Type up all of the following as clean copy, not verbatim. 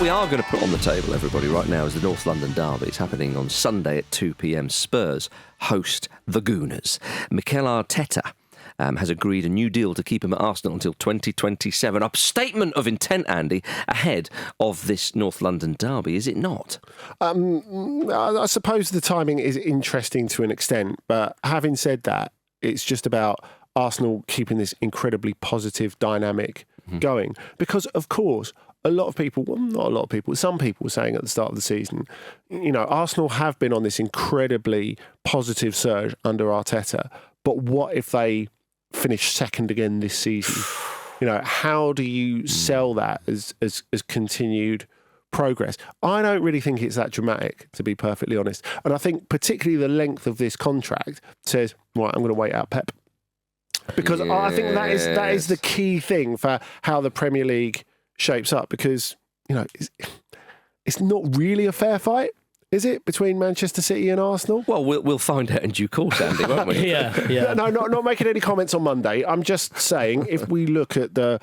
What we are going to put on the table, everybody, right now is the North London derby. It's happening on Sunday at 2 p.m. Spurs host the Gooners. Mikel Arteta has agreed a new deal to keep him at Arsenal until 2027. A statement of intent, Andy, ahead of this North London derby, is it not? I suppose the timing is interesting to an extent, but having said that, it's just about Arsenal keeping this incredibly positive dynamic going. Because, of course, a lot of people, well, not a lot of people, some people were saying at the start of the season, you know, Arsenal have been on this incredibly positive surge under Arteta, but what if they finish second again this season? You know, how do you sell that as continued progress? I don't really think it's that dramatic, to be perfectly honest. And I think particularly the length of this contract says, right, I'm going to wait out Pep. Because I think that is the key thing for how the Premier League shapes up, because, you know, it's not really a fair fight, is it, between Manchester City and Arsenal? Well, we'll find out in due course, Andy, won't we? Yeah. No, not making any comments on Monday. I'm just saying, if we look at the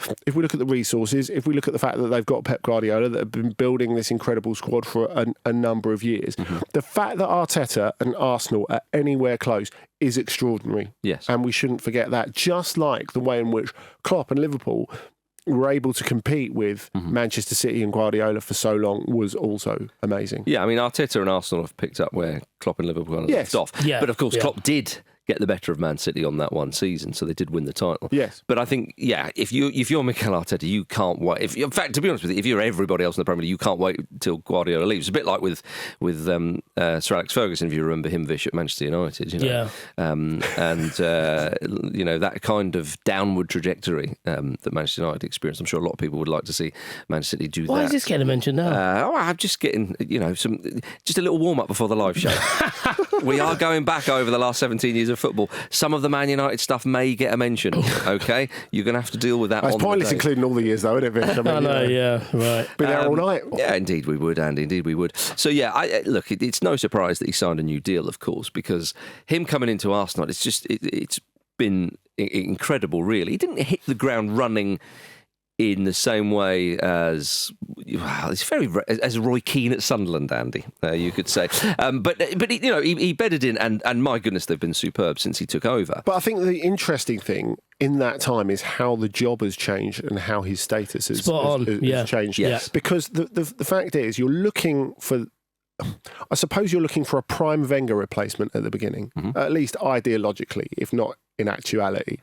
resources, if we look at the fact that they've got Pep Guardiola that have been building this incredible squad for a number of years, the fact that Arteta and Arsenal are anywhere close is extraordinary. Yes, and we shouldn't forget that. Just like the way in which Klopp and Liverpool were able to compete with Manchester City and Guardiola for so long was also amazing. Yeah, I mean, Arteta and Arsenal have picked up where Klopp and Liverpool left off. Yeah. But of course, Klopp did get the better of Man City on that one season, so they did win the title. Yes. But I think, if you're Mikel Arteta, you can't wait. In fact, to be honest with you, if you're everybody else in the Premier League, you can't wait until Guardiola leaves. It's a bit like with Sir Alex Ferguson, if you remember him, Vish, at Manchester United. You know? Yeah. You know, that kind of downward trajectory that Manchester United experienced. I'm sure a lot of people would like to see Manchester City do that. Why is this getting mentioned now? I'm just getting, just a little warm up before the live show. We are going back over the last 17 years of football. Some of the Man United stuff may get a mention, okay? You're going to have to deal with that. It's pointless including all the years, though, isn't it? I know, yeah, right. Be there all night. Yeah, indeed we would, Andy, indeed we would. So, yeah, look, it's no surprise that he signed a new deal, of course, because him coming into Arsenal, it's been incredible, really. He didn't hit the ground running in the same way as as Roy Keane at Sunderland, Andy, you could say. But he bedded in, and my goodness, they've been superb since he took over. But I think the interesting thing in that time is how the job has changed and how his status has changed. Yes. Because the fact is, you're looking for... I suppose you're looking for a prime Wenger replacement at the beginning, at least ideologically, if not in actuality.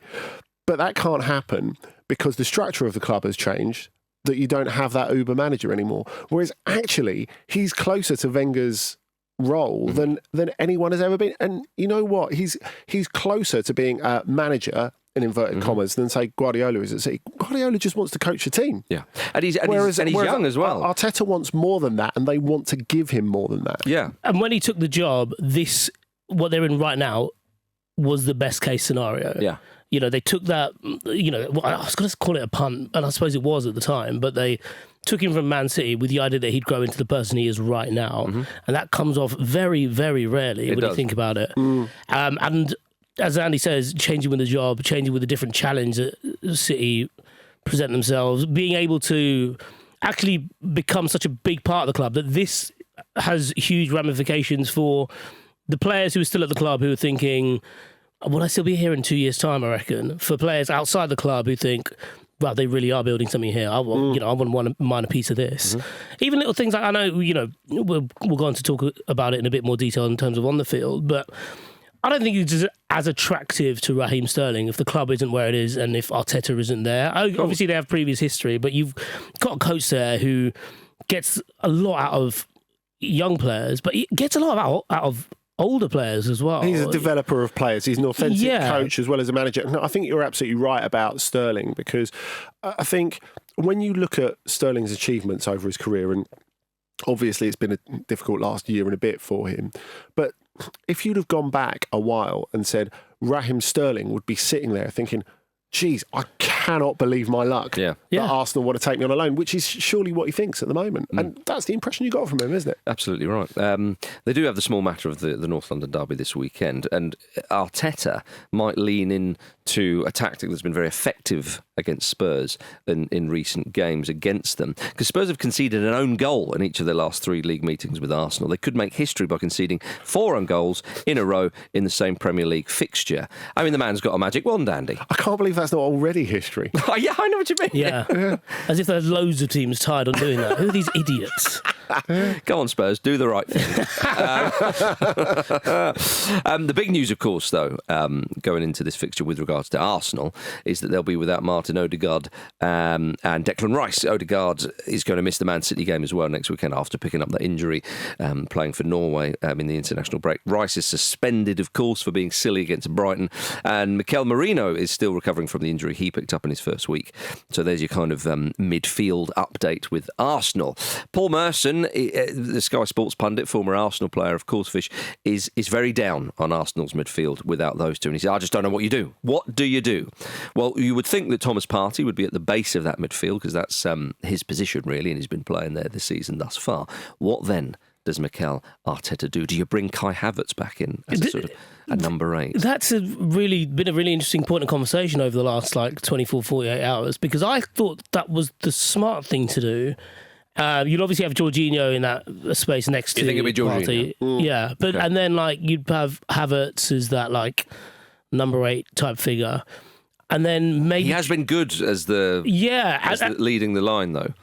But that can't happen because the structure of the club has changed, that you don't have that Uber manager anymore. Whereas actually, he's closer to Wenger's role than anyone has ever been. And you know what? He's closer to being a manager, in inverted commas, than, say, Guardiola is at City. Guardiola just wants to coach a team. Yeah. And he's young as well. Arteta wants more than that, and they want to give him more than that. Yeah. And when he took the job, what they're in right now was the best case scenario. Yeah. You know, they took that, I was going to call it a punt, and I suppose it was at the time, but they took him from Man City with the idea that he'd grow into the person he is right now. And that comes off very, very rarely when you think about it. And as Andy says, changing with the job, changing with a different challenge that City present themselves, being able to actually become such a big part of the club that this has huge ramifications for the players who are still at the club who are thinking, will I still be here in 2 years' time, I reckon? For players outside the club who think, well, they really are building something here. I wouldn't want to mind a piece of this. Even little things like, I know, we'll go on to talk about it in a bit more detail in terms of on the field, but I don't think it's as attractive to Raheem Sterling if the club isn't where it is and if Arteta isn't there. Obviously, they have previous history, but you've got a coach there who gets a lot out of young players, but he gets a lot out of older players as well. He's a developer of players. He's an authentic coach as well as a manager. And I think you're absolutely right about Sterling, because I think when you look at Sterling's achievements over his career, and obviously it's been a difficult last year and a bit for him, but if you'd have gone back a while and said Raheem Sterling would be sitting there thinking, geez, I cannot believe my luck that Arsenal want to take me on a loan, which is surely what he thinks at the moment. And that's the impression you got from him, isn't it? Absolutely right. They do have the small matter of the North London derby this weekend, and Arteta might lean into a tactic that's been very effective against Spurs in recent games against them, because Spurs have conceded an own goal in each of their last 3 league meetings with Arsenal. They could make history by conceding 4 own goals in a row in the same Premier League fixture. I mean, the man's got a magic wand, Andy. I can't believe that's not already history. Oh, yeah, I know what you mean. Yeah. As if there's loads of teams tired on doing that. Who are these idiots? Go on, Spurs, do the right thing. The big news, of course, though, going into this fixture with regards to Arsenal, is that they'll be without Martin Odegaard and Declan Rice. Odegaard is going to miss the Man City game as well next weekend after picking up that injury playing for Norway in the international break. Rice is suspended, of course, for being silly against Brighton, and Mikel Merino is still recovering from the injury he picked up in his first week. So there's your kind of midfield update with Arsenal. Paul Merson, the Sky Sports pundit, former Arsenal player, of course, Fish, is very down on Arsenal's midfield without those two. And he said, I just don't know what you do. What do you do? Well, you would think that Thomas Partey would be at the base of that midfield, because that's his position, really, and he's been playing there this season thus far. What then does Mikel Arteta do? Do you bring Kai Havertz back in as a sort of a number 8? That's been a really interesting point of conversation over the last 24, 48 hours, because I thought that was the smart thing to do. You'd obviously have Jorginho in that space next to you think it'd be Jorginho? Yeah, but okay. And then you'd have Havertz as that number 8 type figure, and then maybe he has been good as leading the line, though.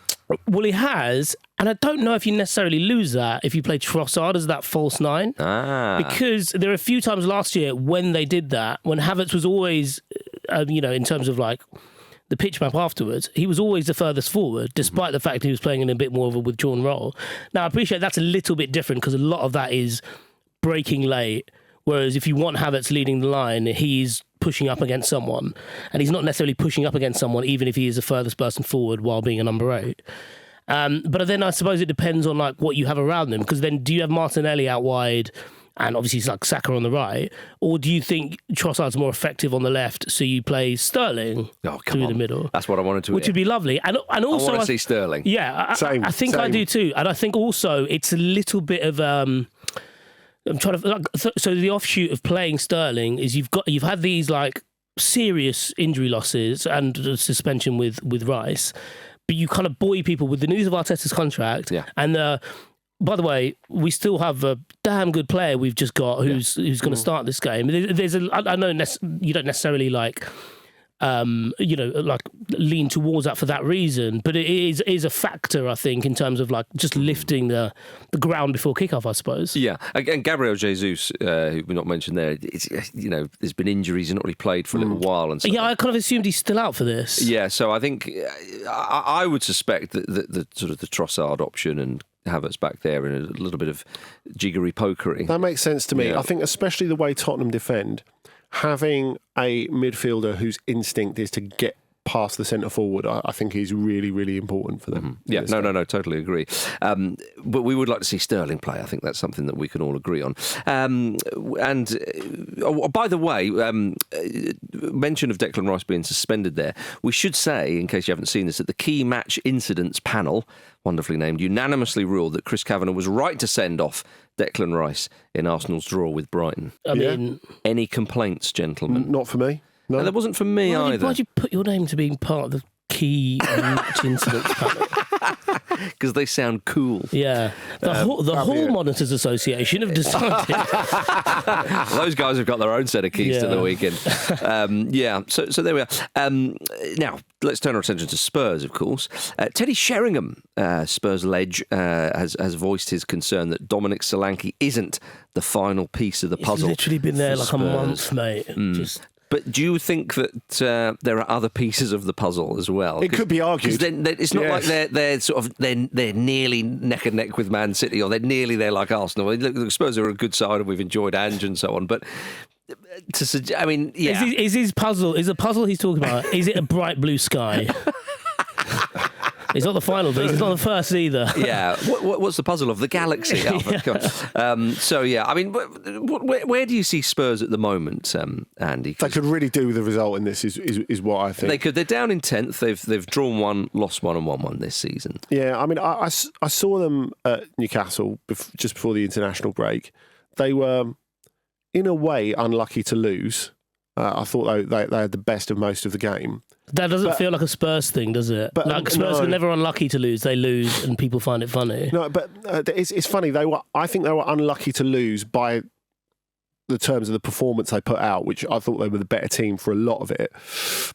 Well, he has, and I don't know if you necessarily lose that if you play Trossard as that false 9. Because there are a few times last year when they did that, when Havertz was always, in terms of the pitch map afterwards, he was always the furthest forward, despite the fact he was playing in a bit more of a withdrawn role. Now, I appreciate that's a little bit different because a lot of that is breaking late, whereas if you want Havertz leading the line, he's pushing up against someone, and he's not necessarily pushing up against someone even if he is the furthest person forward while being a number 8. But then I suppose it depends on what you have around him, because then do you have Martinelli out wide and obviously it's Saka on the right, or do you think Trossard's more effective on the left, so you play Sterling through the middle? That's what I wanted to which would be lovely. And also I want to see Sterling. Yeah, I think I do too. And I think also it's a little bit of I'm trying to so the offshoot of playing Sterling is you've had these serious injury losses and suspension with Rice, but you kind of buoy people with the news of Arteta's contract. And by the way, we still have a damn good player we've just got who's going to start this game. I know you don't necessarily lean towards that for that reason, but it is a factor, I think, in terms of just lifting the ground before kickoff, I suppose. Yeah, and Gabriel Jesus, who we not mentioned there, there's been injuries, he's not really played for a little while, and so I kind of assumed he's still out for this. Yeah, so I think I would suspect that the sort of the Trossard option and Havertz back there and a little bit of jiggery pokery. That makes sense to me. Yeah. I think especially the way Tottenham defend, having a midfielder whose instinct is to get past the centre forward, I think is really, really important for them. Yeah, no, totally agree. But we would like to see Sterling play. I think that's something that we can all agree on. And by the way, mention of Declan Rice being suspended there. We should say, in case you haven't seen this, that the key match incidents panel, wonderfully named, unanimously ruled that Chris Kavanagh was right to send off Declan Rice in Arsenal's draw with Brighton. I mean, any complaints, gentlemen? Not for me. No, that wasn't for me either. Why'd you put your name to being part of the key match incidents panel? Because they sound cool. Yeah. The Hall Monitors Association have decided. Those guys have got their own set of keys to the weekend. So there we are. Now, let's turn our attention to Spurs, of course. Teddy Sheringham, Spurs ledge, has voiced his concern that Dominic Solanke isn't the final piece of the puzzle. He's literally been there a month, mate. But do you think that there are other pieces of the puzzle as well? It could be argued. It's not like they're nearly neck and neck with Man City, or they're nearly there like Arsenal. I suppose they're a good side, and we've enjoyed Ange and so on. But is his puzzle? Is the puzzle he's talking about? Is it a bright blue sky? It's not the final thing. It's not the first either. Yeah. What's the puzzle of the galaxy, Albert? So, yeah, I mean, where do you see Spurs at the moment, Andy? They could really do with the result in this, is what I think. They could. They're down in 10th. They've drawn one, lost one, and won one this season. Yeah, I mean, I saw them at Newcastle just before the international break. They were, in a way, unlucky to lose. I thought they had the best of most of the game. That doesn't feel like a Spurs thing, does it? But, like Spurs are never unlucky to lose. They lose and people find it funny. No, but it's funny. I think they were unlucky to lose by the terms of the performance they put out, which I thought they were the better team for a lot of it.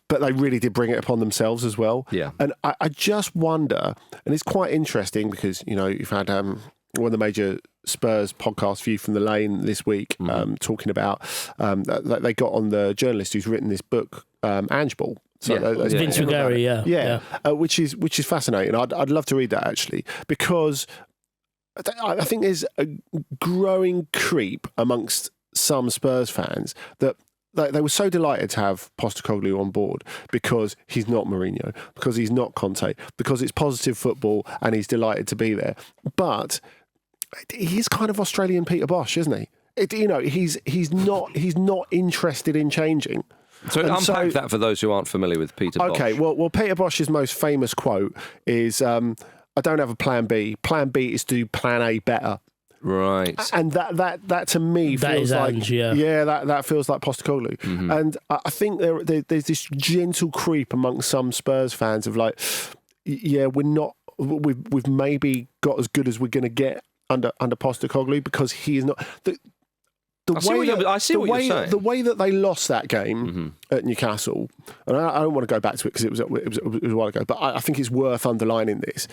But they really did bring it upon themselves as well. Yeah. And I just wonder, and it's quite interesting because, you've had one of the major Spurs podcast, View from the Lane, this week, talking about they got on the journalist who's written this book, Ange Ball. So Vince Ruggieri, which is fascinating. I'd love to read that actually, because I think there's a growing creep amongst some Spurs fans that they were so delighted to have Postecoglou on board because he's not Mourinho, because he's not Conte, because it's positive football and he's delighted to be there. But he's kind of Australian Peter Bosch, isn't he? He's not interested in changing. So unpack that for those who aren't familiar with Peter Bosch. Okay, well, Peter Bosch's most famous quote is, "I don't have a plan B. Plan B is to do plan A better." Right. And that to me feels like Ange, that feels like Postecoglou. Mm-hmm. And I think there's this gentle creep among some Spurs fans of like, we've maybe got as good as we're going to get under Postecoglou, because he is not I see what you're saying. The way that they lost that game at Newcastle, and I don't want to go back to it because it was a while ago, but I think it's worth underlining this.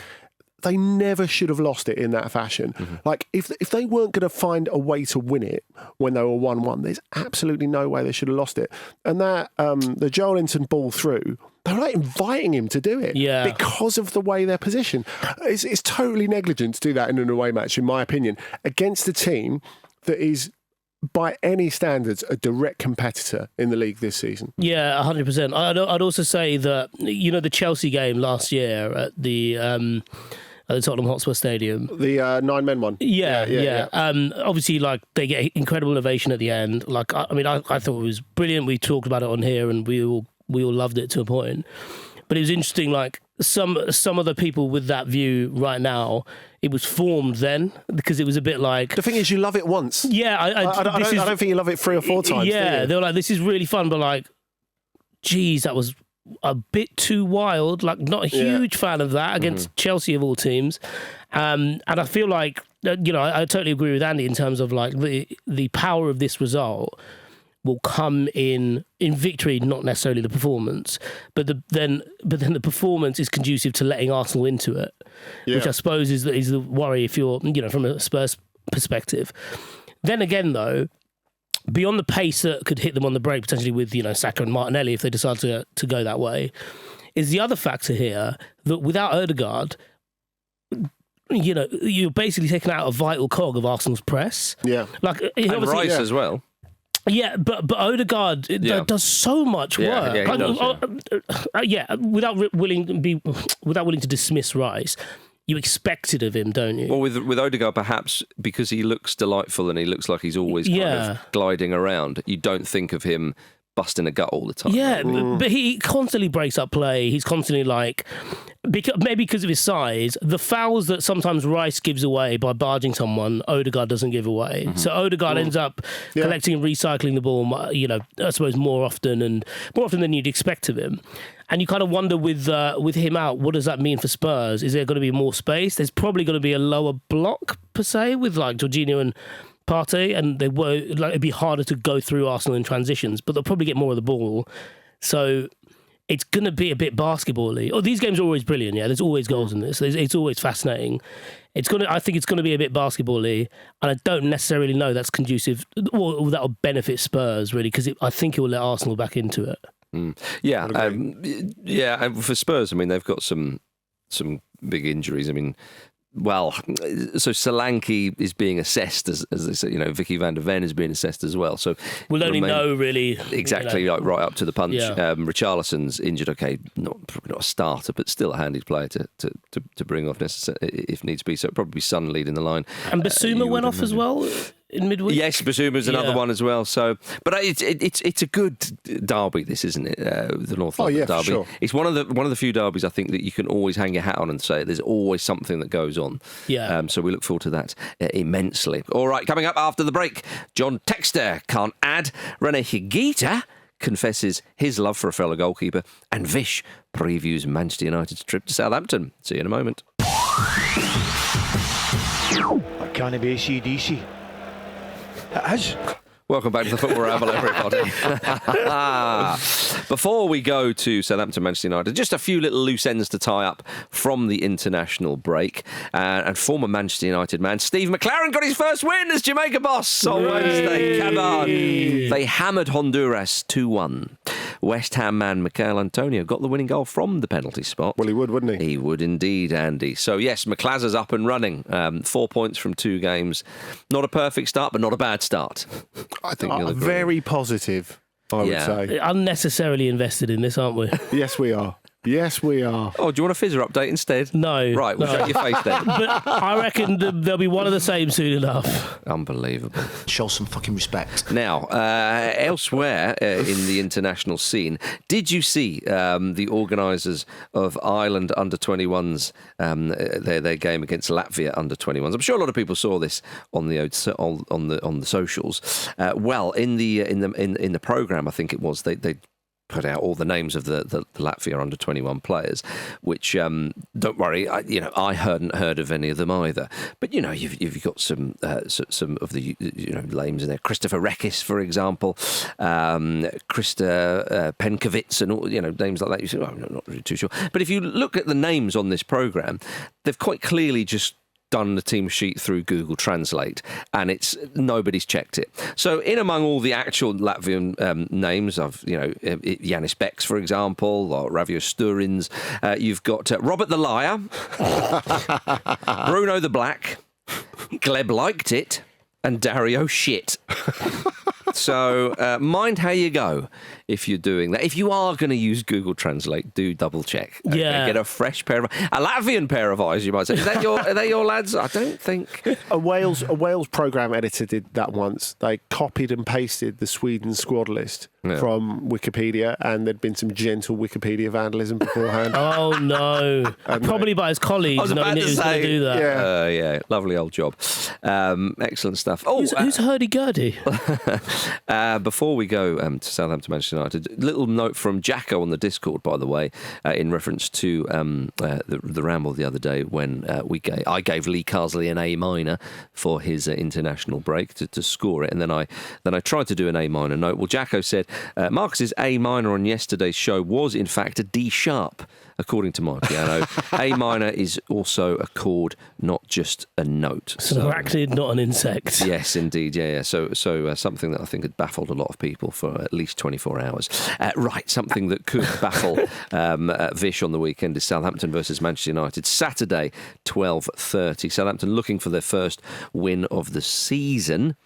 They never should have lost it in that fashion. Like, if they weren't going to find a way to win it when they were 1-1, there's absolutely no way they should have lost it. And that the Joelinton ball through, they're like inviting him to do it because of the way they're positioned. It's totally negligent to do that in an away match, in my opinion, against a team that is, by any standards, a direct competitor in the league this season. Yeah, 100%. I'd also say that, the Chelsea game last year at the Tottenham Hotspur Stadium. The 9-men one. Yeah. Obviously, like, they get incredible ovation at the end. Like, I thought it was brilliant. We talked about it on here and we all loved it to a point. But it was interesting, like, some of the people with that view right now, it was formed then, because it was a bit like... The thing is, you love it once. Yeah. I don't think you love it 3 or 4 times. Yeah, they were like, this is really fun, but like, geez, that was a bit too wild. Like, not a huge fan of that against Chelsea of all teams. And I feel like, I totally agree with Andy in terms of like the power of this result will come in victory, not necessarily the performance, but then the performance is conducive to letting Arsenal into it, which I suppose is the worry if you're, from a Spurs perspective. Then again, though, beyond the pace that could hit them on the break, potentially with, Saka and Martinelli, if they decide to go that way, is the other factor here that without Odegaard, you're basically taking out a vital cog of Arsenal's press. Yeah. Like, and Rice as well. Yeah, but Odegaard does so much work. Without willing to dismiss Rice, you expect it of him, don't you? Well, with Odegaard, perhaps because he looks delightful and he looks like he's always kind of gliding around, you don't think of him busting a gut all the time. Yeah, but he constantly breaks up play. He's constantly like... maybe because of his size, the fouls that sometimes Rice gives away by barging someone, Odegaard doesn't give away. So Odegaard ends up collecting and recycling the ball, I suppose more often than you'd expect of him. And you kind of wonder with him out, what does that mean for Spurs? Is there going to be more space? There's probably going to be a lower block, per se, with like Jorginho and Partey, and it'd be harder to go through Arsenal in transitions, but they'll probably get more of the ball. So it's going to be a bit basketball-y. These games are always brilliant, yeah. There's always goals in this. It's always fascinating. I think it's going to be a bit basketball-y, and I don't necessarily know that's conducive, or that'll benefit Spurs, really, because I think it will let Arsenal back into it. Yeah. And for Spurs, they've got some big injuries. well, so Solanke is being assessed as they say, Vicky van der Ven is being assessed as well. So we'll only know really exactly like right up to the punch. Yeah. Richarlison's injured. Okay, probably not a starter, but still a handy player to bring off if needs be. So it'll probably be Son leading the line. And Basuma went off as well in midweek. Yes, Basuma's another one as well. So, but it's a good derby. This isn't it? The North London derby. Sure. It's one of the few derbies I think that you can always hang your hat on and say there's always something that goes on. Yeah. So we look forward to that immensely. All right, coming up after the break, John Texter can't add. Rene Higuita confesses his love for a fellow goalkeeper, and Vish previews Manchester United's trip to Southampton. See you in a moment. I can't be AC/DC. It is. Welcome back to the Football Ramble, everybody. Before we go to Southampton, Manchester United, just a few little loose ends to tie up from the international break. And former Manchester United man Steve McLaren got his first win as Jamaica boss on Wednesday. Come on. They hammered Honduras 2-1. West Ham man Mikel Antonio got the winning goal from the penalty spot. Well, he would, wouldn't he? He would indeed, Andy. So, yes, McLaza's up and running. 4 points from 2 games. Not a perfect start, but not a bad start. I think you'll agree. Very positive, I would say. Unnecessarily invested in this, aren't we? Yes, we are. Yes, we are. Oh, do you want a fizzer update instead? No. Right, we'll shut your face then. But I reckon there'll be one of the same soon enough. Unbelievable. Show some fucking respect. Now, elsewhere in the international scene, did you see the organisers of Ireland under-21s, their game against Latvia under-21s? I'm sure a lot of people saw this on the socials. Well, in the programme, I think it was they put out all the names of the Latvia under-21 players, which don't worry, I hadn't heard of any of them either. But you've got some of the names in there. Christopher Rekis, for example, Krista Penkovic, and all names like that. You say, I'm not really too sure. But if you look at the names on this programme, they've quite clearly just done the team sheet through Google Translate, and nobody's checked it. So in among all the actual Latvian names of Yanis Beks, for example, or Ravio Sturins, you've got Robert the Liar, Bruno the Black, Gleb Liked It, and Dario Shit. So mind how you go if you're doing that. If you are going to use Google Translate, do double check. Okay? Yeah. Get a Latvian pair of eyes, you might say. Are they your lads? I don't think. A Wales program editor did that once. They copied and pasted the Sweden squad list from Wikipedia, and there'd been some gentle Wikipedia vandalism beforehand. Oh no! Probably by his colleagues. I was about to say, do that. Yeah, lovely old job. Excellent stuff. Oh, who's hurdy-gurdy? Before we go to Southampton, Manchester United, little note from Jacko on the Discord, by the way, in reference to the ramble the other day when I gave Lee Carsley an A minor for his international break to score it, and then I tried to do an A minor note. Well, Jacko said Marcus's A minor on yesterday's show was in fact a D sharp. According to my piano, A minor is also a chord, not just a note. So an arachnid, not an insect. Yes, indeed. Yeah. So something that I think had baffled a lot of people for at least 24 hours. Right, something that could baffle Vish on the weekend is Southampton versus Manchester United. Saturday, 12:30. Southampton looking for their first win of the season.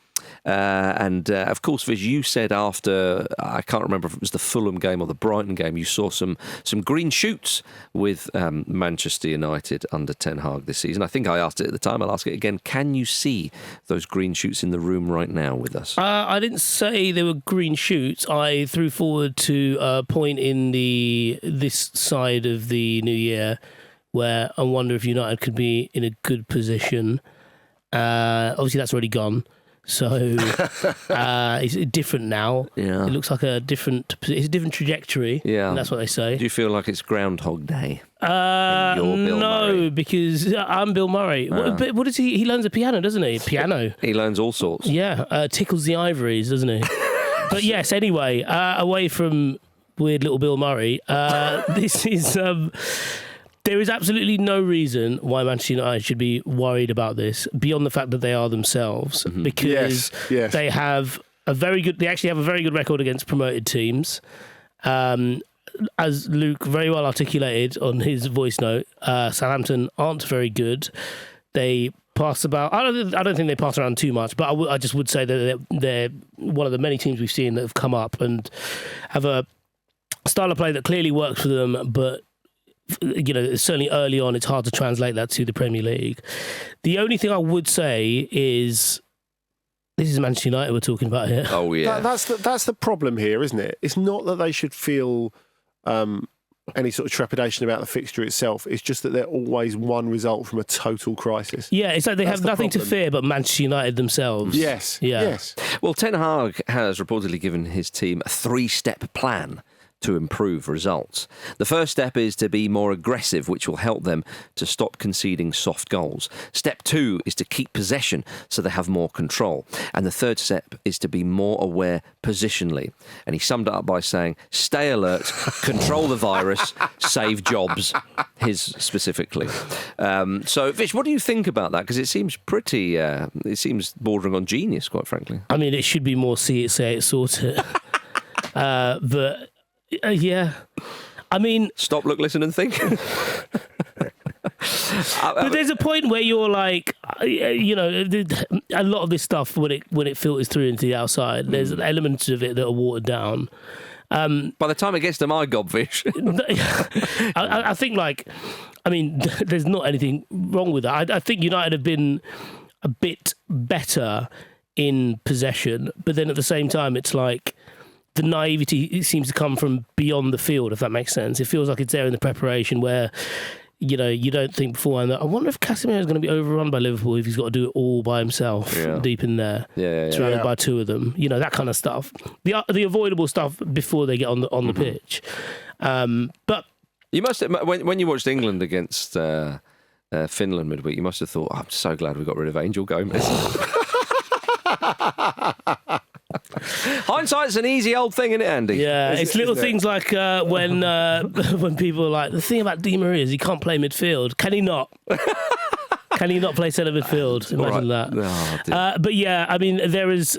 And of course, Viz, you said after, I can't remember if it was the Fulham game or the Brighton game, you saw some green shoots with Manchester United under Ten Hag this season. I think I asked it at the time, I'll ask it again. Can you see those green shoots in the room right now with us? I didn't say they were green shoots. I threw forward to a point in this side of the new year where I wonder if United could be in a good position. Obviously, that's already gone. So it's different now. Yeah. It looks like it's a different trajectory. Yeah. And that's what they say. Do you feel like it's Groundhog Day? You're Bill Murray. Because I'm Bill Murray. What does he learns the piano, doesn't he? Piano. He learns all sorts. Yeah. Tickles the ivories, doesn't he? But yes, anyway, away from weird little Bill Murray, this is... There is absolutely no reason why Manchester United should be worried about this beyond the fact that they are themselves, because yes. they have they actually have a very good record against promoted teams. As Luke very well articulated on his voice note, Southampton aren't very good. They pass about. I don't think they pass around too much, but I just would say that they're one of the many teams we've seen that have come up and have a style of play that clearly works for them, but certainly early on, it's hard to translate that to the Premier League. The only thing I would say is, this is Manchester United we're talking about here. Oh yeah, that's the problem here, isn't it? It's not that they should feel any sort of trepidation about the fixture itself. It's just that they're always one result from a total crisis. Yeah, it's like they have nothing to fear but Manchester United themselves. Yes. Yeah. Yes. Well, Ten Hag has reportedly given his team a 3-step plan to improve results. The first step is to be more aggressive, which will help them to stop conceding soft goals. Step 2 is to keep possession so they have more control. And the third step is to be more aware positionally. And he summed it up by saying, stay alert, control the virus, save jobs, his specifically. So, Vish, what do you think about that? Because it seems pretty, it seems bordering on genius, quite frankly. I mean, it should be more see it, say it, sort it. But... yeah, I mean... Stop, look, listen and think. But there's a point where you're like, a lot of this stuff, when it filters through into the outside, there's elements of it that are watered down. By the time it gets to my gobfish. I think, there's not anything wrong with that. I think United have been a bit better in possession, but then at the same time, it's like... the naivety seems to come from beyond the field, if that makes sense. It feels like it's there in the preparation where, you don't think beforehand that, I wonder if Casemiro is going to be overrun by Liverpool if he's got to do it all by himself deep in there, surrounded by two of them. That kind of stuff. The avoidable stuff before they get on the pitch. But you must have, when you watched England against Finland midweek, you must have thought, I'm so glad we got rid of Angel Gomez. Hindsight's an easy old thing, isn't it, Andy? Yeah, it's little things like when people are like, the thing about Di Maria is he can't play midfield. Can he not? Can he not play centre midfield? Imagine that. Oh, but yeah, I mean, there's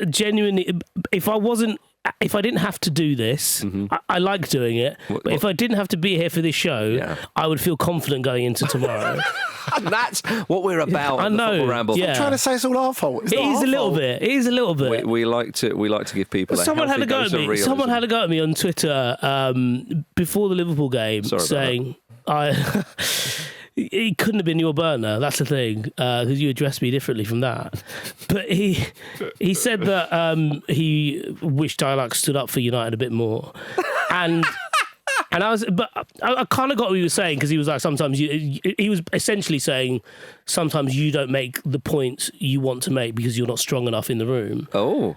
genuinely, if I didn't have to do this, I like doing it, but if I didn't have to be here for this show, I would feel confident going into tomorrow. And that's what we're about. I know. Football Ramble. I'm trying to say it's all our fault. It is a little bit. It is a little bit. We like to give people. Someone had a go at me. Someone had a go at me on Twitter before the Liverpool game, saying it couldn't have been your burner. That's the thing, because you addressed me differently from that. But he said that he wished I stood up for United a bit more, and I kind of got what he was saying, because he was like, sometimes he was essentially saying sometimes you don't make the points you want to make because you're not strong enough in the room. Oh,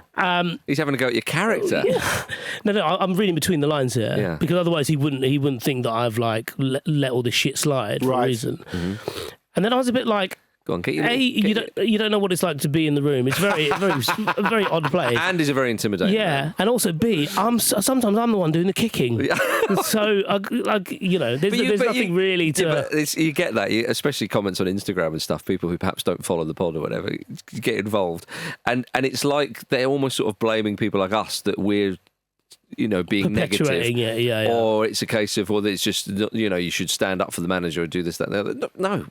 he's having a go at your character. Yeah. No, I'm reading between the lines here, because otherwise he wouldn't think that I've let all this shit slide for a reason. Mm-hmm. And then I was a bit like, go on, you don't know what it's like to be in the room. It's a very odd place. And is a very intimidating. Yeah, man. And also B, sometimes I'm the one doing the kicking. So there's nothing really to. Yeah, but you get that, especially comments on Instagram and stuff. People who perhaps don't follow the pod or whatever get involved, and it's like they're almost sort of blaming people like us that we're, being negative. Yeah. Or it's a case of, well, it's just, you should stand up for the manager and do this, that, and the other. No,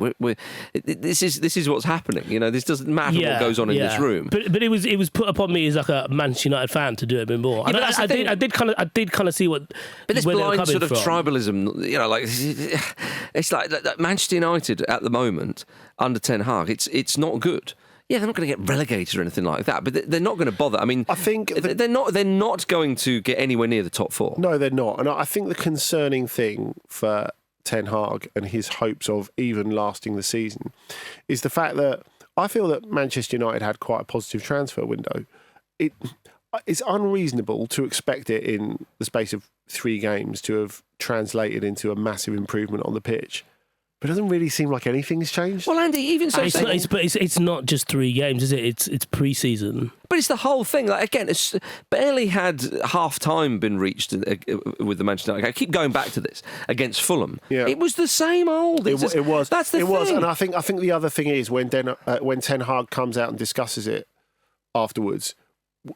this is what's happening. This doesn't matter what goes on in this room. But it was put upon me as like a Manchester United fan to do it a bit more. Yeah, I did kind of see what. But this blind sort of from. tribalism, it's like Manchester United at the moment under Ten Hag. It's not good. Yeah, they're not going to get relegated or anything like that, but they're not going to bother. I mean, I think they're not going to get anywhere near the top four. No, they're not. And I think the concerning thing for Ten Hag and his hopes of even lasting the season is the fact that I feel that Manchester United had quite a positive transfer window. It's unreasonable to expect it in the space of 3 games to have translated into a massive improvement on the pitch. But it doesn't really seem like anything's changed. Well, Andy, even so... It's not just 3 games, is it? It's pre-season. But it's the whole thing. Like, again, it's barely had half-time been reached with the Manchester United. I keep going back to this. Against Fulham. Yeah. It was the same old. It was. That's the thing. It was. And I think the other thing is when Ten Hag comes out and discusses it afterwards,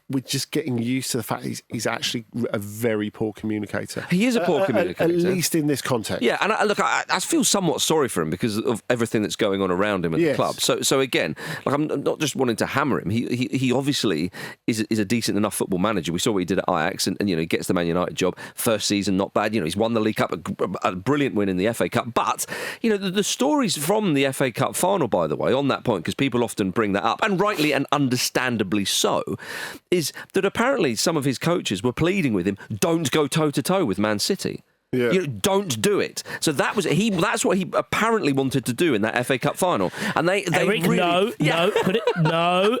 we're just getting used to the fact he's actually a very poor communicator. He is a poor communicator. At least in this context. Yeah, and I feel somewhat sorry for him because of everything that's going on around him at the club. So again, like, I'm not just wanting to hammer him. He obviously is a decent enough football manager. We saw what he did at Ajax, and he gets the Man United job. First season, not bad. He's won the League Cup, a brilliant win in the FA Cup. But the stories from the FA Cup final, by the way, on that point, because people often bring that up, and rightly and understandably so, is that apparently some of his coaches were pleading with him, don't go toe-to-toe with Man City. Yeah. Don't do it. So that's what he apparently wanted to do in that FA Cup final. And they Eric, really,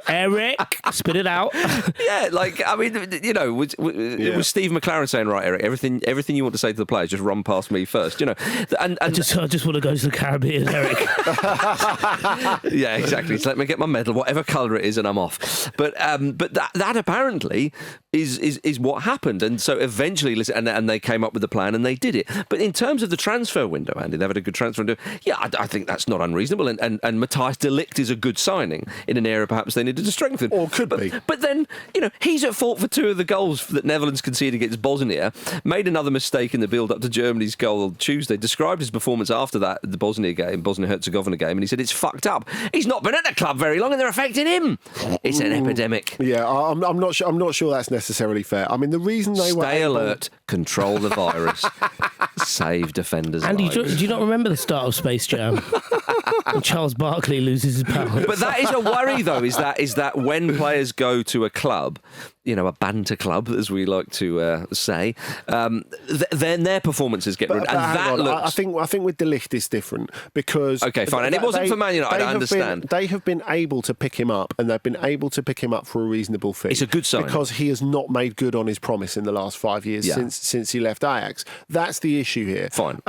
Eric, spit it out. Yeah, like, I mean, it was Steve McLaren saying, right, Eric, everything you want to say to the players, just run past me first, And I just want to go to the Caribbean, Eric. Yeah, exactly. So let me get my medal, whatever colour it is, and I'm off. But that apparently is what happened. And so eventually, and they came up with a plan and they did it. But in terms of the transfer window, Andy, they've had a good transfer window. Yeah, I think that's not unreasonable. And Matthijs de Ligt is a good signing in an area perhaps they needed to strengthen. Or could be. But then, he's at fault for 2 of the goals that Netherlands conceded against Bosnia. Made another mistake in the build-up to Germany's goal on Tuesday. Described his performance after that, the Bosnia-Herzegovina game, and he said it's fucked up. He's not been at the club very long, and they're affecting him. It's an epidemic. Yeah, I'm not sure that's necessarily fair. I mean, the reason they Stay alert, control the virus, save defenders. Andy, do you not remember the start of Space Jam? When Charles Barkley loses his powers. But that is a worry, though, is that when players go to a club, a banter club, as we like to say, then their performances get ruined. I think with De Ligt it's different because... Okay, fine. And it wasn't for Man United, I understand. They have been able to pick him up, and they've been able to pick him up for a reasonable fee. It's a good sign. Because he has not made good on his promise in the last 5 years since he left Ajax. That's the issue here. Fine.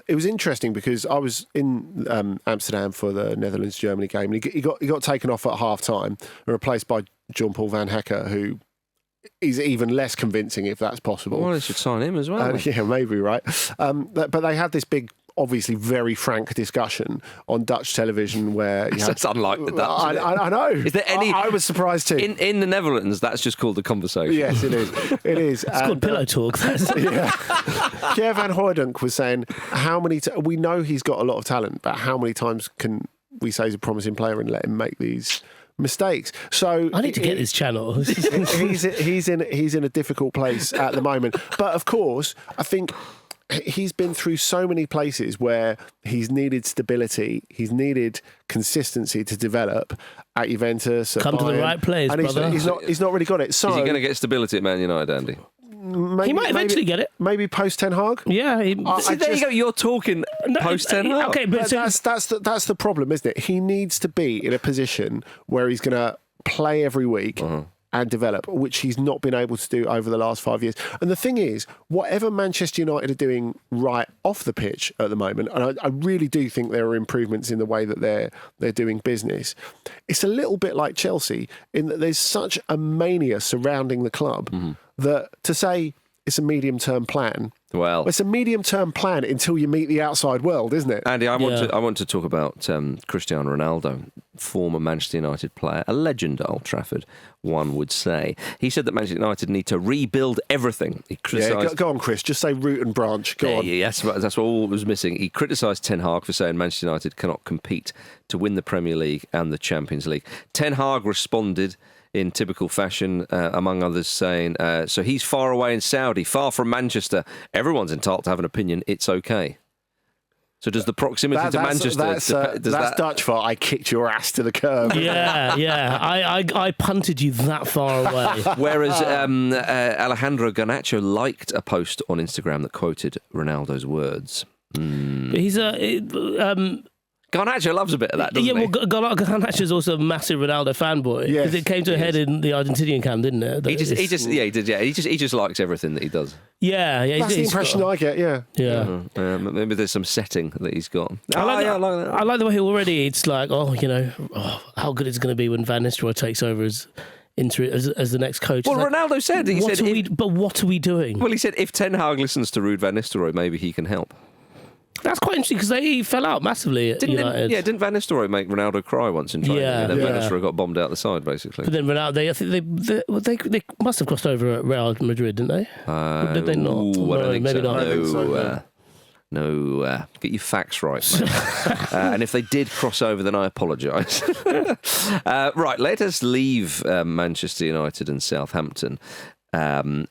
It was interesting because I was in Amsterdam for the Netherlands-Germany game, and he got taken off at half-time and replaced by John-Paul van Hecker, who is even less convincing, if that's possible. Well, they should sign him as well. Yeah, maybe, right? But they had this big, obviously very frank discussion on Dutch television where... That's unlike the Dutch. I know. Is there any... I was surprised too. In the Netherlands, that's just called a conversation. Yes, it is. It is. It's called pillow talk. Yeah. Pierre van Hooijdonk was saying, we know he's got a lot of talent, but how many times can we say he's a promising player and let him make these mistakes? So I need to get this channel. he's in a difficult place at the moment. But of course, I think he's been through so many places where he's needed stability, he's needed consistency to develop at Juventus. Come to the right place, and brother. He's not really got it. So is he going to get stability at Man United, Andy? He might eventually get it. Maybe post Ten Hag. Yeah. There you go. You're talking post Ten Hag. Okay, but that's the problem, isn't it? He needs to be in a position where he's going to play every week and develop, which he's not been able to do over the last 5 years. And the thing is, whatever Manchester United are doing right off the pitch at the moment, and I really do think there are improvements in the way that they're doing business, it's a little bit like Chelsea in that there's such a mania surrounding the club that to say it's a medium-term plan... Well, it's a medium-term plan until you meet the outside world, isn't it? Andy, I want to talk about Cristiano Ronaldo, former Manchester United player, a legend at Old Trafford, one would say. He said that Manchester United need to rebuild everything. He criticised... go on, Chris. Just say root and branch. Go on. Yeah, that's what all was missing. He criticised Ten Hag for saying Manchester United cannot compete to win the Premier League and the Champions League. Ten Hag responded in typical fashion, among others, saying, so he's far away in Saudi, far from Manchester. Everyone's entitled to have an opinion. It's okay. So does the proximity to Manchester... That's Dutch for I kicked your ass to the curb. Yeah. I punted you that far away. Whereas Alejandro Garnacho liked a post on Instagram that quoted Ronaldo's words. He's Garnacho loves a bit of that, doesn't he? Well, Garnacho's also a massive Ronaldo fanboy. Because it came to a head in the Argentinian camp, didn't it? He just likes everything that he does. Yeah. That's the impression I get. Yeah. Maybe there's some setting that he's got. I like the way it's like, how good it's going to be when Van Nistelrooy takes over as the next coach. Well, Ronaldo said, but what are we doing? Well, he said if Ten Hag listens to Ruud van Nistelrooy, maybe he can help. That's quite interesting because they fell out massively at United. Didn't Van Nistelrooy make Ronaldo cry once in training? Yeah. And then Van Nistelrooy got bombed out the side, basically. But then Ronaldo, I think they must have crossed over at Real Madrid, didn't they? Or did they not? I don't think maybe so. not. No, get your facts right, mate. And if they did cross over, then I apologise. Right, let us leave Manchester United and Southampton. And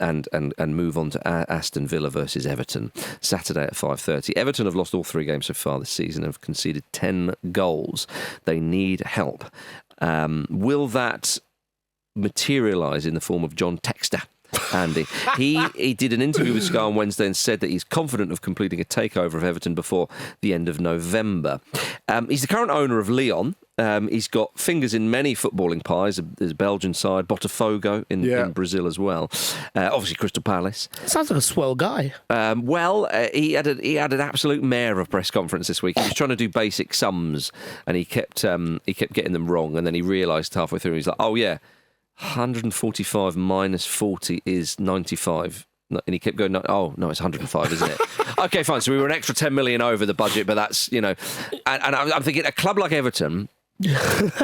move on to Aston Villa versus Everton Saturday at 5:30. Everton have lost all 3 games so far this season and have conceded 10 goals. They need help. Will that materialise in the form of John Textor? Andy, he did an interview with Sky on Wednesday and said that he's confident of completing a takeover of Everton before the end of November. He's the current owner of Lyon. He's got fingers in many footballing pies. There's a Belgian side, Botafogo in Brazil as well. Obviously, Crystal Palace. Sounds like a swell guy. He had an absolute mare of press conference this week. He was trying to do basic sums, and he kept getting them wrong. And then he realised halfway through, he's like, "Oh yeah, 145 minus 40 is 95." And he kept going, "Oh, no, it's 105, isn't it?" Okay, fine. So we were an extra 10 million over the budget, but that's, and I'm thinking a club like Everton,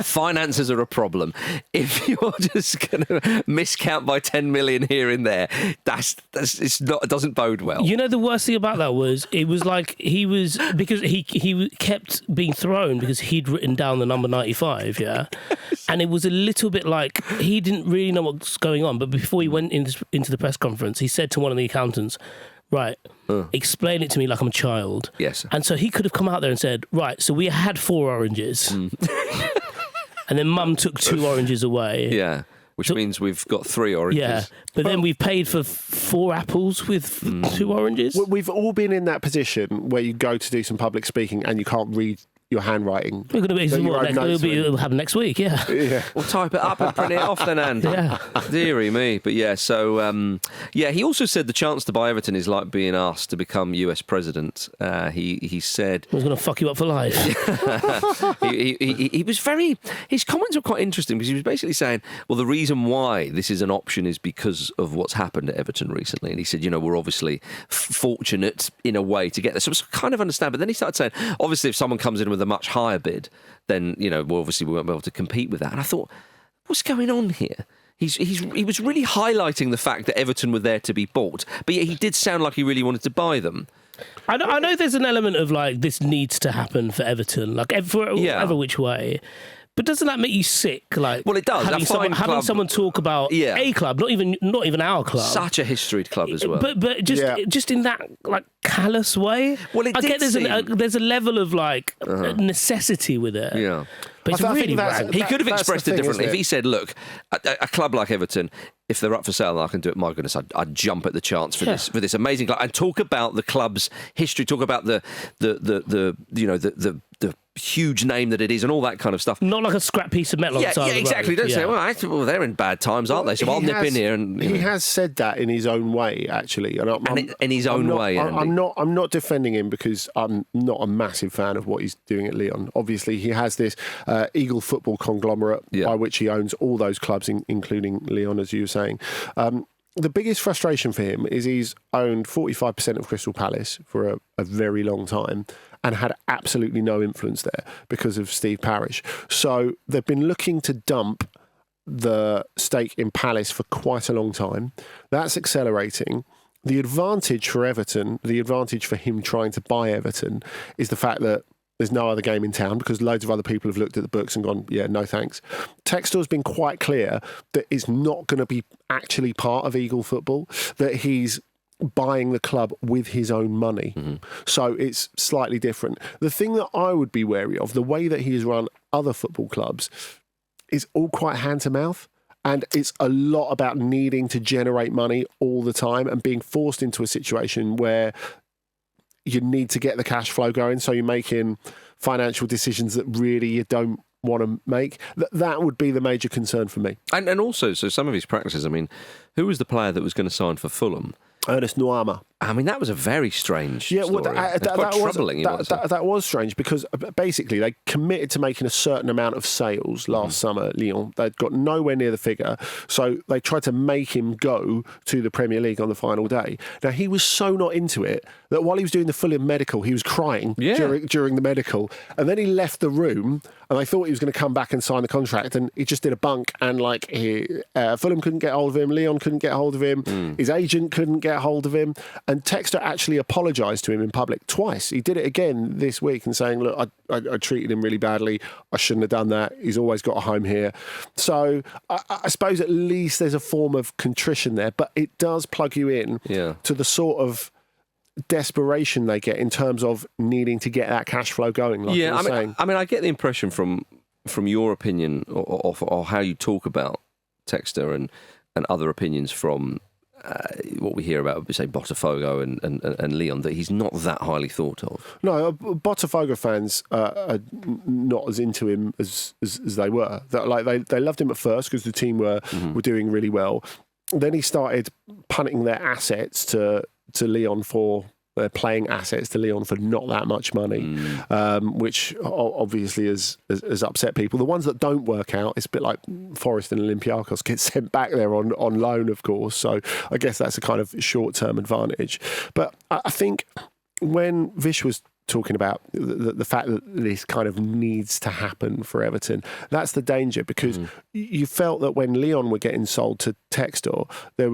finances are a problem. If you're just going to miscount by 10 million here and there, it doesn't bode well. You know, the worst thing about that was it was like because he kept being thrown because he'd written down the number 95, yeah, and it was a little bit like he didn't really know what's going on. But before he went into the press conference, he said to one of the accountants, "Right, explain it to me like I'm a child." Yes. And so he could have come out there and said, "Right, so we had 4 oranges." And then Mum took 2 oranges away. Yeah, which means we've got 3 oranges. Yeah, but then we've paid for 4 apples with 2 oranges. We've all been in that position where you go to do some public speaking and you can't read your handwriting. It'll happen next week, yeah. We'll type it up and print it off then, Andy. Yeah. Deary me. But yeah, so, he also said the chance to buy Everton is like being asked to become US president. He said... I was going to fuck you up for life. he was very... His comments were quite interesting because he was basically saying, well, the reason why this is an option is because of what's happened at Everton recently. And he said, we're obviously fortunate in a way to get there. So I kind of understand. But then he started saying, obviously, if someone comes in with a much higher bid, then we won't be able to compete with that. And I thought, what's going on here? He was really highlighting the fact that Everton were there to be bought, but yet he did sound like he really wanted to buy them. I know there's an element of like this needs to happen for Everton, like every which way. But doesn't that make you sick? Like, well, it does. Having someone talk about a club, not even our club, such a historied club as well. But just in that like callous way. Well, I get there's a level of like necessity with it. Yeah, but it's really rank. He could have expressed it differently if he said, "Look, a club like Everton, if they're up for sale, I can do it. My goodness, I'd jump at the chance for this amazing club." And talk about the club's history. Talk about the huge name that it is and all that kind of stuff. Not like a scrap piece of metal on the side of the exactly. road. Don't say, well, they're in bad times, aren't they? So I'll nip in here. And he has said that in his own way, actually. In his own way, I'm not defending him because I'm not a massive fan of what he's doing at Lyon. Obviously, he has this Eagle football conglomerate by which he owns all those clubs, including Lyon, as you were saying. The biggest frustration for him is he's owned 45% of Crystal Palace for a very long time and had absolutely no influence there because of Steve Parish. So they've been looking to dump the stake in Palace for quite a long time. That's accelerating. The advantage for Everton, the advantage for him trying to buy Everton is the fact that there's no other game in town because loads of other people have looked at the books and gone, yeah, no thanks. Textor's been quite clear that it's not going to be actually part of Eagle football, that he's buying the club with his own money. Mm-hmm. So it's slightly different. The thing that I would be wary of, the way that he has run other football clubs, is all quite hand to mouth. And it's a lot about needing to generate money all the time and being forced into a situation where you need to get the cash flow going. So you're making financial decisions that really you don't want to make. That would be the major concern for me. And also, so some of his practices, I mean, who was the player that was going to sign for Fulham? Ernest Nuama. I mean, that was a very strange story. That troubling. That was strange because basically they committed to making a certain amount of sales last summer at Lyon. They'd got nowhere near the figure, so they tried to make him go to the Premier League on the final day. Now, he was so not into it that while he was doing the Fulham medical, he was crying during the medical, and then he left the room, and they thought he was going to come back and sign the contract, and he just did a bunk, and Fulham couldn't get hold of him, Lyon couldn't get hold of him, his agent couldn't get hold of him, and Textor actually apologised to him in public twice. He did it again this week and saying, look, I treated him really badly, I shouldn't have done that, he's always got a home here. So I suppose at least there's a form of contrition there, but it does plug you in to the sort of desperation they get in terms of needing to get that cash flow going. Like I mean, I get the impression from your opinion or how you talk about Textor and other opinions from what we hear about, say, Botafogo and Lyon, that he's not that highly thought of. No, Botafogo fans are not as into him as they were. They loved him at first because the team were doing really well. Then he started punting their assets to Lyon for their playing assets to Lyon for not that much money, which obviously has upset people. The ones that don't work out, it's a bit like Forest and Olympiacos, get sent back there on loan, of course. So I guess that's a kind of short-term advantage. But I think when Vish was talking about the fact that this kind of needs to happen for Everton, that's the danger, because you felt that when Lyon were getting sold to Textor, there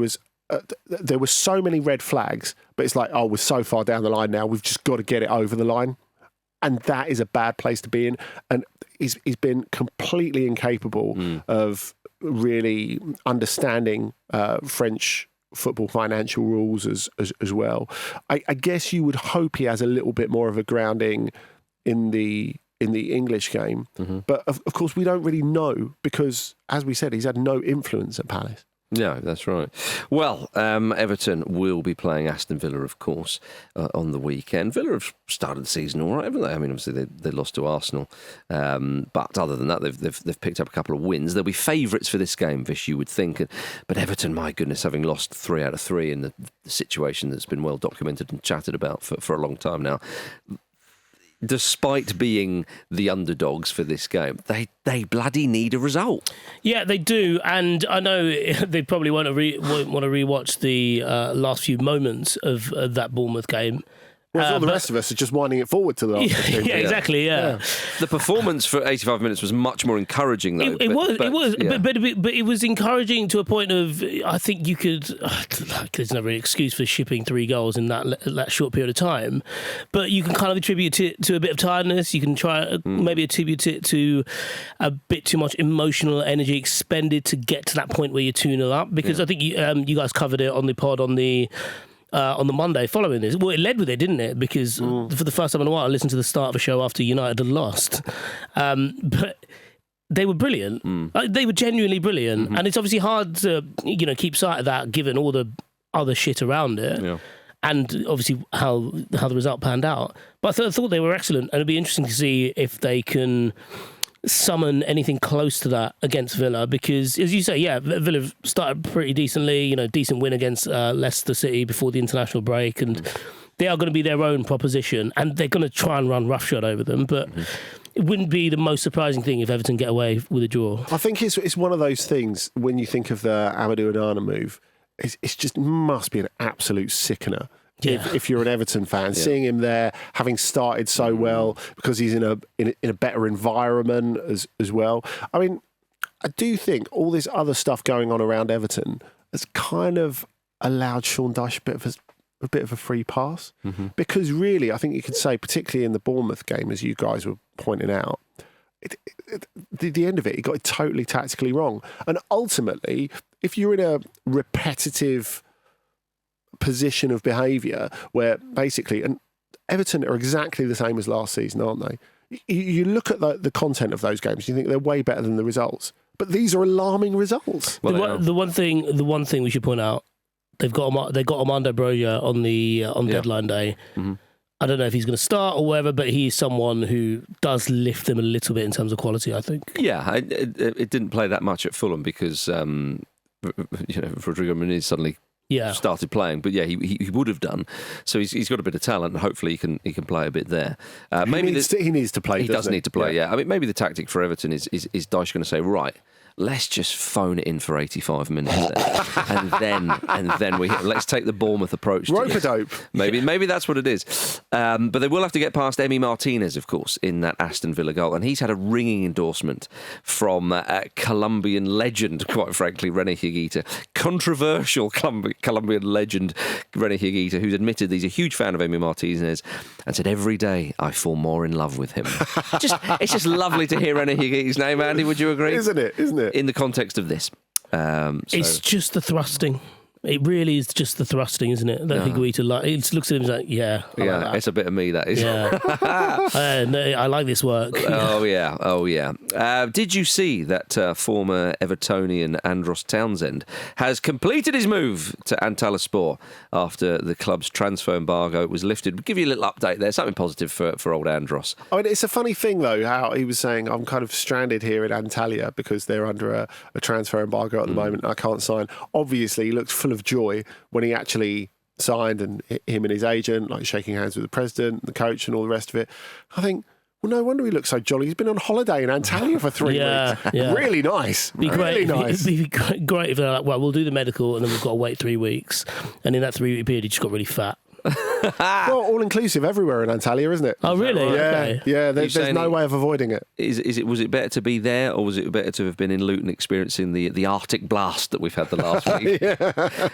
were so many red flags, but it's like, we're so far down the line now, we've just got to get it over the line. And that is a bad place to be in. And he's been completely incapable of really understanding French football financial rules as well. I guess you would hope he has a little bit more of a grounding in the English game. But of course, we don't really know because, as we said, he's had no influence at Palace. No, that's right. Well, Everton will be playing Aston Villa, of course, on the weekend. Villa have started the season all right, haven't they? I mean, obviously they lost to Arsenal, but other than that, they've picked up a couple of wins. They'll be favourites for this game, Vish, you would think. But Everton, my goodness, having lost 3 out of 3 in the situation that's been well documented and chatted about for a long time now. Despite being the underdogs for this game, they bloody need a result. Yeah, they do, and I know they probably want to rewatch the last few moments of that Bournemouth game. Well, all the rest of us are just winding it forward to the last 15. Yeah, exactly. Yeah. The performance for 85 minutes was much more encouraging, though. It was encouraging to a point of, I think you could. There's no really excuse for shipping 3 goals in that short period of time, but you can kind of attribute it to a bit of tiredness. You can try maybe attribute it to a bit too much emotional energy expended to get to that point where you're 2-0 up. Because I think you guys covered it on the pod on the Monday following this. Well, it led with it, didn't it? Because for the first time in a while, I listened to the start of a show after United had lost. But they were brilliant. They were genuinely brilliant. And it's obviously hard to keep sight of that given all the other shit around it. Yeah. And obviously how the result panned out. But I thought they were excellent. And it'd be interesting to see if they can summon anything close to that against Villa, because as you say, Villa started pretty decently, decent win against Leicester City before the international break, and they are going to be their own proposition and they're going to try and run roughshod over them, but it wouldn't be the most surprising thing if Everton get away with a draw. I think it's one of those things when you think of the Amadou Onana move, it's just must be an absolute sickener. Yeah. If you're an Everton fan, seeing him there, having started so well, because he's in a better environment as well. I mean, I do think all this other stuff going on around Everton has kind of allowed Sean Dyche a bit of a free pass, because really, I think you could say, particularly in the Bournemouth game, as you guys were pointing out, the end of it, he got it totally tactically wrong, and ultimately, if you're in a repetitive position of behaviour where basically, and Everton are exactly the same as last season, aren't they? You look at the content of those games, you think they're way better than the results, but these are alarming results. Well, the one thing we should point out, they got Armando Broja on the deadline day. I don't know if he's going to start or whatever, but he's someone who does lift them a little bit in terms of quality, I think. Yeah, it didn't play that much at Fulham because Rodrigo Muniz suddenly started playing. But yeah, he would have done. So he's got a bit of talent, and hopefully he can play a bit there. Maybe he needs to play. He does need to play. Yeah. I mean, maybe the tactic for Everton is Dyche going to say, right, let's just phone it in for 85 minutes then. and then let's take the Bournemouth approach to rope-a-dope. Maybe that's what it is. But they will have to get past Emi Martinez, of course, in that Aston Villa goal. And he's had a ringing endorsement from Colombian legend, quite frankly, René Higuita. Controversial Colombian legend, René Higuita, who's admitted he's a huge fan of Emi Martinez and said, every day I fall more in love with him. It's just lovely to hear René Higuita's name, Andy. Would you agree? Isn't it? In the context of this. It's just the thrusting. It really is just the thrusting, isn't it? That Higuita, it looks at him like, I like that. It's a bit of me, that is. Yeah. I like this work. Oh, yeah. Did you see that former Evertonian Andros Townsend has completed his move to Antalyaspor after the club's transfer embargo was lifted? We'll give you a little update there, something positive for old Andros. I mean, it's a funny thing, though, how he was saying, I'm kind of stranded here in Antalya because they're under a transfer embargo at the moment and I can't sign. Obviously, he looked full of joy when he actually signed, and him and his agent, like shaking hands with the president, the coach and all the rest of it. I think, well, no wonder he looks so jolly. He's been on holiday in Antalya for 3 weeks. Yeah. Really nice. It'd be great if they're like, well, we'll do the medical and then we've got to wait 3 weeks. And in that 3 week period, he just got really fat. Well, all inclusive everywhere in Antalya, isn't it? Oh, really? Right? Okay. Yeah. There's no way of avoiding it. Was it better to be there, or was it better to have been in Luton experiencing the Arctic blast that we've had the last week?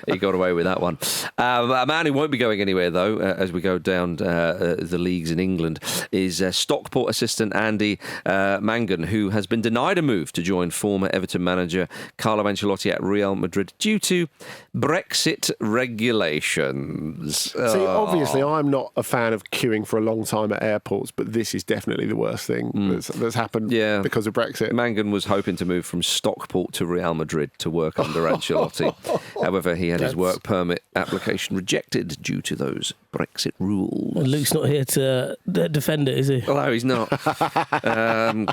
He got away with that one. A man who won't be going anywhere, though, as we go down the leagues in England, is Stockport assistant Andy Mangan, who has been denied a move to join former Everton manager Carlo Ancelotti at Real Madrid due to Brexit regulations. See, obviously, I'm not a fan of queuing for a long time at airports, but this is definitely the worst thing that's happened because of Brexit. Mangan was hoping to move from Stockport to Real Madrid to work under Ancelotti. However, he had his work permit application rejected due to those Brexit rules. Well, Luke's not here to defend it, is he? Well, no, he's not.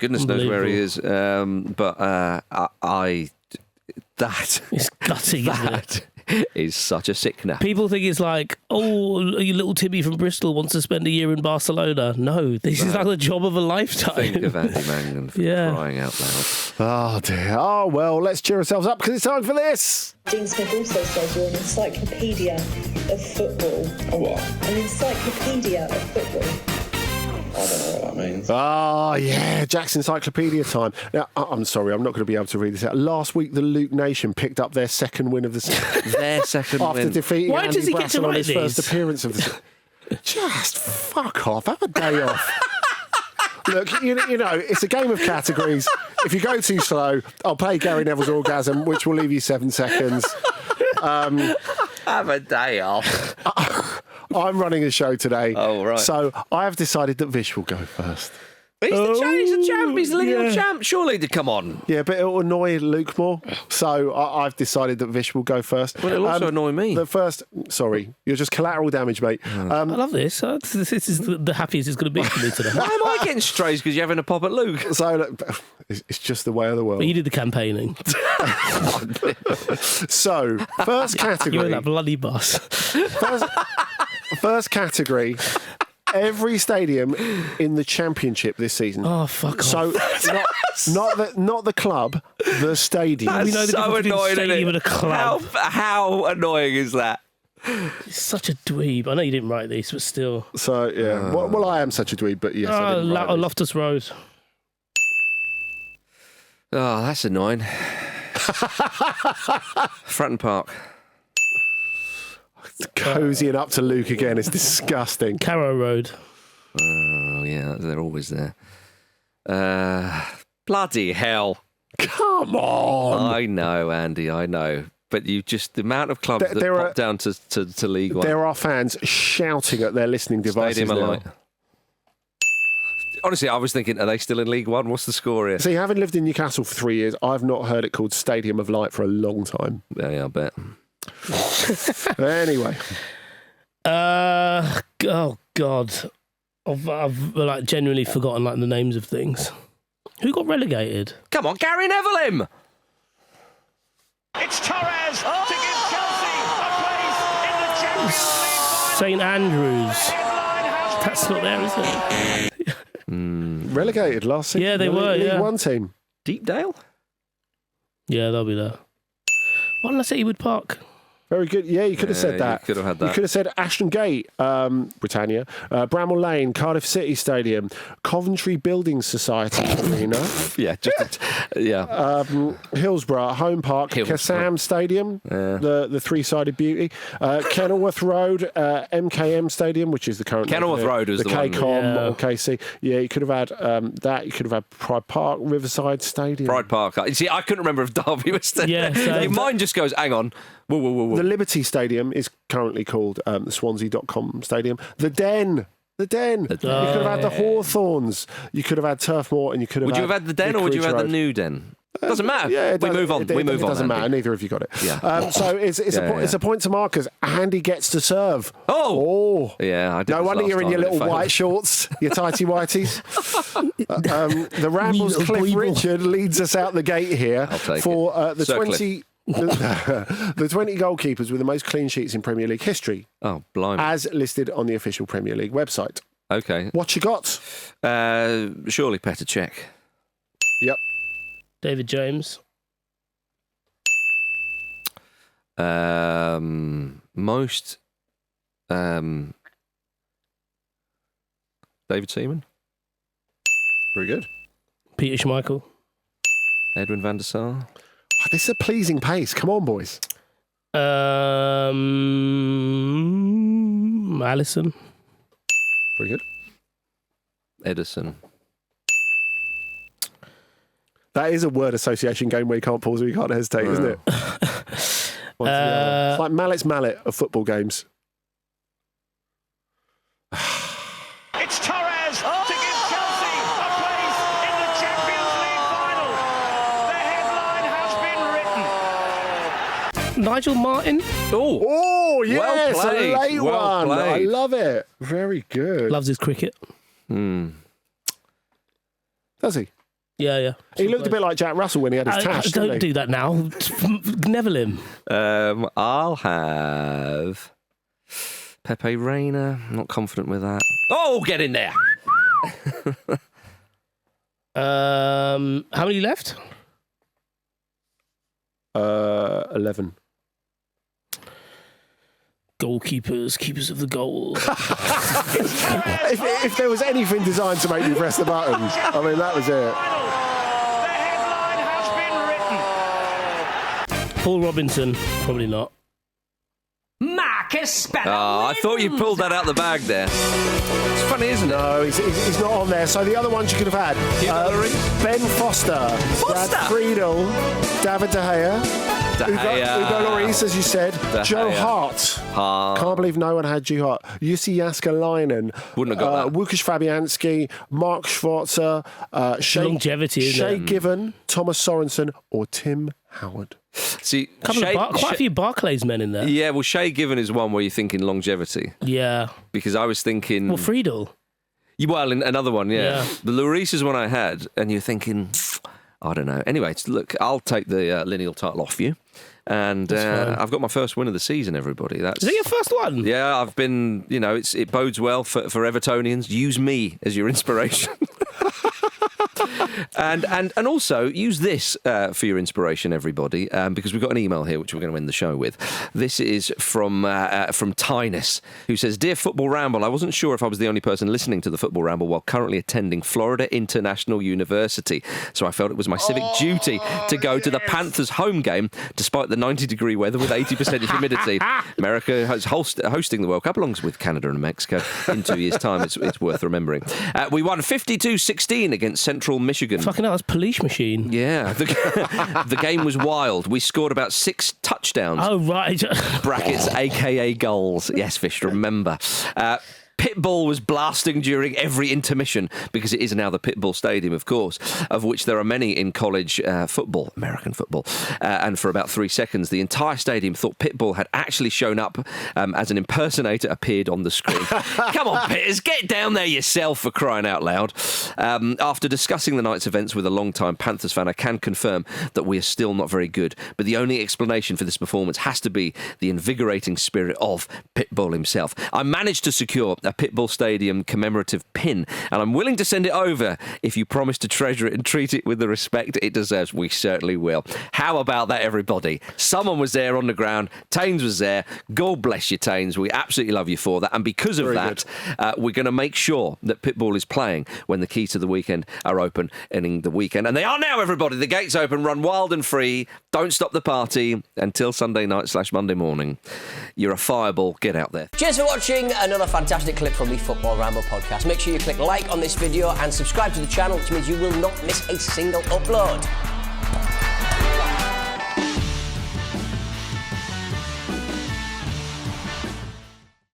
Goodness knows where he is. It's gutting, isn't it? Is such a sickener. People think it's like, oh, your little Timmy from Bristol wants to spend a year in Barcelona. No, this is like the job of a lifetime. Think of Andy Mangan for crying out loud. Oh, dear. Oh, well, let's cheer ourselves up because it's time for this. Dean Smith also says you're an encyclopedia of football. A what? An encyclopedia of football. I don't know what that means. Oh, yeah, Jack's Encyclopedia time. Now, I'm sorry, I'm not going to be able to read this out. Last week, the Luke Nation picked up their second win of the season. Their second win. After defeating Why Andy does he get to Brassel on write his these? first appearance of the season. Just fuck off. Have a day off. Look, you know, it's a game of categories. If you go too slow, I'll play Gary Neville's orgasm, which will leave you 7 seconds. Have a day off. I'm running a show today. Oh, right. So I have decided that Vish will go first. He's the champ. He's the league champ. Surely to come on. Yeah, but it'll annoy Luke more. So I've decided that Vish will go first. Well, it'll also annoy me. Sorry, you're just collateral damage, mate. I love this. This is the happiest it's going to be for me today. Why am I getting strays because you're having a pop at Luke? So look, it's just the way of the world. But you did the campaigning. So, first category. You're in that bloody bus. First category. Every stadium in the Championship this season. Oh, fuck off. So not the club, the stadium. We know the so difference between annoying, a stadium and a club. How annoying is that? It's such a dweeb. I know you didn't write these, but still. So, yeah. Well, I am such a dweeb, but yes, I didn't write these. Loftus Road. Oh, that's annoying. Fratton Park. Cozying up to Luke again. It's disgusting. Carrow Road. Oh, yeah, they're always there. Bloody hell. Come on. I know, Andy, I know. But the amount of clubs that pop down to League One. There are fans shouting at their listening devices Stadium now. Light. Honestly, I was thinking, are they still in League One? What's the score here? See, having lived in Newcastle for 3 years, I've not heard it called Stadium of Light for a long time. Yeah, I bet. Anyway. Oh, God. I've like genuinely forgotten like the names of things. Who got relegated? Come on, Gary Neville him! It's Torres to give Chelsea a play St Andrews. That's not there, is it? Relegated last season. Yeah, they were, League yeah. One team. Deepdale? Yeah, they'll be there. Why didn't I say Ewood Park? Very good. Yeah, you could have said that. You could have had that. You could have said Ashton Gate, Britannia, Bramall Lane, Cardiff City Stadium, Coventry Building Society Arena. Yeah, Hillsborough, Home Park, Kassam Stadium, the three-sided beauty, Kenilworth Road, MKM Stadium, which is the current Kenilworth Road was the one. KCOM or KC. Yeah, you could have had that. You could have had Pride Park, Riverside Stadium. Pride Park. You see, I couldn't remember if Derby was there. Yeah, so mine just goes, hang on. Whoa. The Liberty Stadium is currently called the Swansea.com Stadium. The Den. You could have had the Hawthorns. You could have had Turf Moor, and you could have. Would you have had the Den, or would you have had the new Den? Doesn't matter. Yeah, we move on. It doesn't matter. Neither of you got it. Yeah. So it's a point to Marcus. Andy gets to serve. Oh. Yeah. I did. No wonder you're in your little white shorts, your tighty whiteys. The Ramble's Cliff Richard leads us out the gate here for the 20. The 20 goalkeepers with the most clean sheets in Premier League history. Oh, blimey. As listed on the official Premier League website. Okay. What you got? Surely Petr Cech. Yep. David James. Most. David Seaman. Very good. Peter Schmeichel. Edwin van der Sar. Oh, this is a pleasing pace. Come on, boys. Alisson. Very good. Edison. That is a word association game where you can't pause or you can't hesitate, isn't it? It's like Mallet's Mallet of football games. It's Torres to give Chelsea a place in the Champions League final. The headline has been written. Nigel Martin. Oh, yes, well played. a late Well one. played. I love it. Very good. Loves his cricket. Does he? Yeah. He looked a bit like Jack Russell when he had his tash, didn't Don't he? do that now. Neville him. I'll have Pepe Reina. I'm not confident with that. Oh, get in there. How many left? 11. Goalkeepers, keepers of the goal. If there was anything designed to make me press the button, I mean, that was it. The headline has been written. Paul Robinson, probably not. Marcus I thought you pulled that out the bag there. It's funny, isn't it? No, he's not on there. So the other ones you could have had. Ben Foster. Brad Friedel. David De Gea. Hugo Lloris, as you said. Joe Hart. Can't believe no one had Joe Hart. Jussi Jääskeläinen. Wouldn't have got that. Łukasz Fabianski. Mark Schwarzer. Longevity, isn't Shay it? Given. Thomas Sorensen. Or Tim Howard. See, Quite a few Barclays men in there. Yeah, well, Shay Given is one where you're thinking longevity. Yeah. Because I was thinking... Well, Friedel. Well, another one, yeah. Yeah. The Lloris is one I had, and you're thinking... I don't know. Anyway, look, I'll take the lineal title off you. And I've got my first win of the season, everybody. Is that your first one? Yeah, I've been, it bodes well for Evertonians. Use me as your inspiration. And also use this for your inspiration, everybody, because we've got an email here which we're going to end the show with. This is from Tynus, who says, "Dear Football Ramble, I wasn't sure if I was the only person listening to the Football Ramble while currently attending Florida International University, so I felt it was my civic duty to go to the Panthers home game despite the 90-degree weather with 80% humidity. America is hosting the World Cup along with Canada and Mexico in 2 years' time. It's worth remembering. We won 52-16 against Central Michigan. Fucking hell, that's police machine. Yeah, the game was wild. We scored about 6 touchdowns. Oh, right. Brackets, a.k.a. goals. Yes, Fish, remember. Pitbull was blasting during every intermission, because it is now the Pitbull Stadium, of course, of which there are many in college football, American football. And for about 3 seconds, the entire stadium thought Pitbull had actually shown up as an impersonator appeared on the screen. Come on, Pitters, get down there yourself, for crying out loud. After discussing the night's events with a long-time Panthers fan, I can confirm that we are still not very good, but the only explanation for this performance has to be the invigorating spirit of Pitbull himself. I managed to secure a Pitbull Stadium commemorative pin, and I'm willing to send it over if you promise to treasure it and treat it with the respect it deserves. We certainly will. How about that, everybody? Someone was there on the ground. Taines was there. God bless you, Taines. We absolutely love you for that. And because of that, we're going to make sure that Pitbull is playing when the keys to the weekend are open in the weekend. And they are now, everybody. The gates open. Run wild and free. Don't stop the party until Sunday night/Monday morning. You're a fireball. Get out there. Cheers for watching another fantastic clip from the Football Ramble podcast. Make sure you click like on this video and subscribe to the channel, which means you will not miss a single upload.